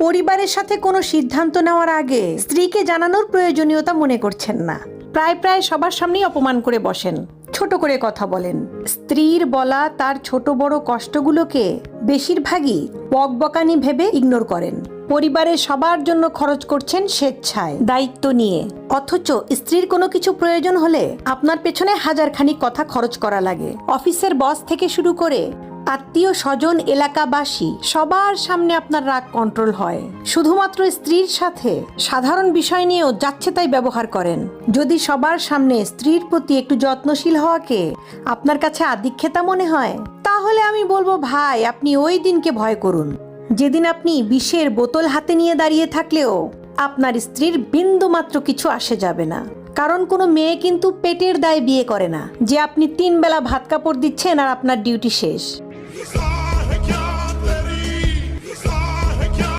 পরিবারের সাথে কোনো সিদ্ধান্ত নেওয়ার আগে স্ত্রীকে জানানোর প্রয়োজনীয়তা মনে করছেন না। প্রায় সবার সামনেই অপমান করে বসেন, ছোট করে কথা বলেন। স্ত্রীর বলা তার ছোট বড় কষ্টগুলোকে বেশিরভাগই বকবকানি ভেবে ইগনোর করেন। পরিবারের সবার জন্য খরচ করছেন স্বেচ্ছায়, দায়িত্ব নিয়ে, অথচ স্ত্রীর কোনো কিছু প্রয়োজন হলে আপনার পেছনে হাজারখানি কথা খরচ করা লাগে। অফিসের বস থেকে শুরু করে আত্মীয় স্বজন, এলাকাবাসী সবার সামনে আপনার রাগ কন্ট্রোল হয়। শুধুমাত্র স্ত্রীর সাথে সাধারণ বিষয় নিয়েও যাচ্ছে তাই ব্যবহার করেন। যদি সবার সামনে স্ত্রীর প্রতি একটু যত্নশীল হওয়াকে আপনার কাছে আদিক্ষেতা মনে হয়, তাহলে আমি বলবো ভাই, আপনি ওই দিনকে ভয় করুন যেদিন আপনি বিষের বোতল হাতে নিয়ে দাঁড়িয়ে থাকলেও আপনার স্ত্রীর বিন্দুমাত্র কিছু আসে যাবে না। কারণ কোনো মেয়ে কিন্তু পেটের দায়ে বিয়ে করে না যে আপনি 3 বেলা ভাত কাপড় দিচ্ছেন আর আপনার ডিউটি শেষ।